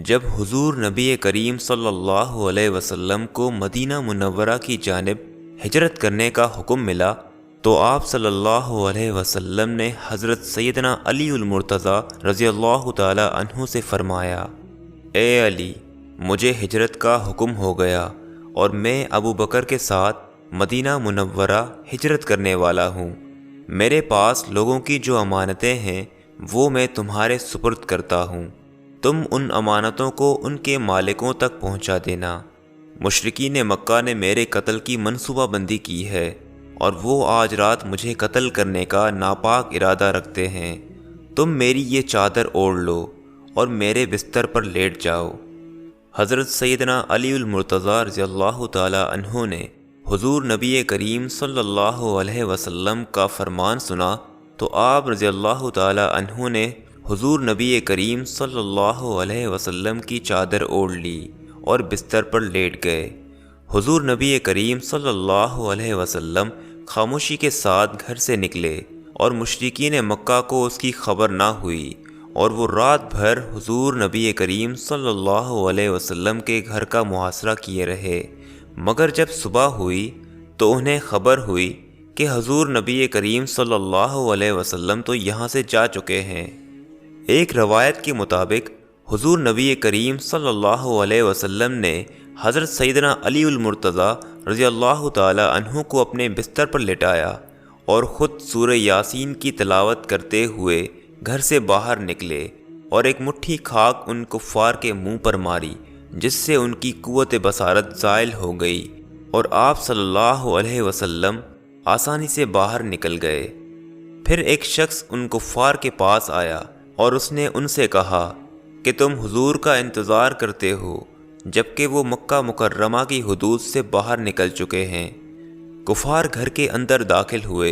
جب حضور نبی کریم صلی اللہ علیہ وسلم کو مدینہ منورہ کی جانب ہجرت کرنے کا حکم ملا تو آپ صلی اللہ علیہ وسلم نے حضرت سیدنا علی المرتضیٰ رضی اللہ تعالی عنہ سے فرمایا، اے علی، مجھے ہجرت کا حکم ہو گیا اور میں ابو بکر کے ساتھ مدینہ منورہ ہجرت کرنے والا ہوں۔ میرے پاس لوگوں کی جو امانتیں ہیں وہ میں تمہارے سپرد کرتا ہوں، تم ان امانتوں کو ان کے مالکوں تک پہنچا دینا۔ مشرکین مکہ نے میرے قتل کی منصوبہ بندی کی ہے اور وہ آج رات مجھے قتل کرنے کا ناپاک ارادہ رکھتے ہیں۔ تم میری یہ چادر اوڑھ لو اور میرے بستر پر لیٹ جاؤ۔ حضرت سیدنا علی المرتضیٰ رضی اللہ تعالی عنہ نے حضور نبی کریم صلی اللہ علیہ وسلم کا فرمان سنا تو آپ رضی اللہ تعالی عنہ نے حضور نبی کریم صلی اللہ علیہ وسلم کی چادر اوڑھ لی اور بستر پر لیٹ گئے۔ حضور نبی کریم صلی اللہ علیہ وسلم خاموشی کے ساتھ گھر سے نکلے اور مشرکین مکہ کو اس کی خبر نہ ہوئی، اور وہ رات بھر حضور نبی کریم صلی اللہ علیہ وسلم کے گھر کا محاصرہ کیے رہے، مگر جب صبح ہوئی تو انہیں خبر ہوئی کہ حضور نبی کریم صلی اللہ علیہ وسلم تو یہاں سے جا چکے ہیں۔ ایک روایت کے مطابق حضور نبی کریم صلی اللہ علیہ وسلم نے حضرت سیدنا علی المرتضیٰ رضی اللہ تعالی عنہ کو اپنے بستر پر لٹایا اور خود سورہ یاسین کی تلاوت کرتے ہوئے گھر سے باہر نکلے اور ایک مٹھی خاک ان کفار کے منہ پر ماری، جس سے ان کی قوت بصارت زائل ہو گئی اور آپ صلی اللہ علیہ وسلم آسانی سے باہر نکل گئے۔ پھر ایک شخص ان کفار کے پاس آیا اور اس نے ان سے کہا کہ تم حضور کا انتظار کرتے ہو جبکہ وہ مکہ مکرمہ کی حدود سے باہر نکل چکے ہیں۔ کفار گھر کے اندر داخل ہوئے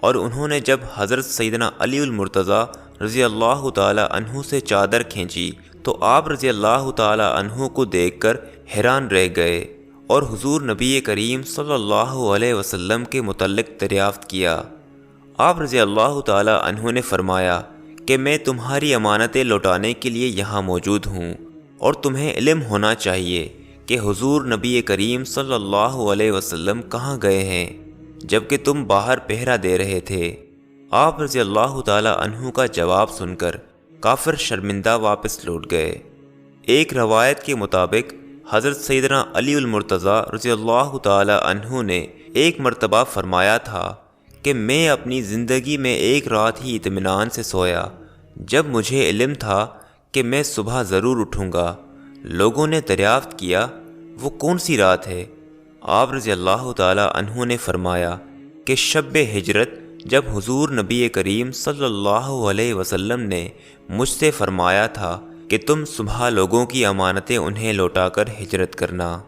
اور انہوں نے جب حضرت سیدنا علی المرتضیٰ رضی اللہ تعالی عنہ سے چادر کھینچی تو آپ رضی اللہ تعالی عنہ کو دیکھ کر حیران رہ گئے اور حضور نبی کریم صلی اللہ علیہ وسلم کے متعلق دریافت کیا۔ آپ رضی اللہ تعالی عنہ نے فرمایا کہ میں تمہاری امانتیں لوٹانے کے لیے یہاں موجود ہوں، اور تمہیں علم ہونا چاہیے کہ حضور نبی کریم صلی اللہ علیہ وسلم کہاں گئے ہیں جبکہ تم باہر پہرا دے رہے تھے۔ آپ رضی اللہ تعالی عنہ کا جواب سن کر کافر شرمندہ واپس لوٹ گئے۔ ایک روایت کے مطابق حضرت سیدنا علی المرتضیٰ رضی اللہ تعالی عنہ نے ایک مرتبہ فرمایا تھا کہ میں اپنی زندگی میں ایک رات ہی اطمینان سے سویا جب مجھے علم تھا کہ میں صبح ضرور اٹھوں گا۔ لوگوں نے دریافت کیا، وہ کون سی رات ہے؟ آپ رضی اللہ تعالی عنہ نے فرمایا کہ شب ہجرت، جب حضور نبی کریم صلی اللہ علیہ وسلم نے مجھ سے فرمایا تھا کہ تم صبح لوگوں کی امانتیں انہیں لوٹا کر ہجرت کرنا۔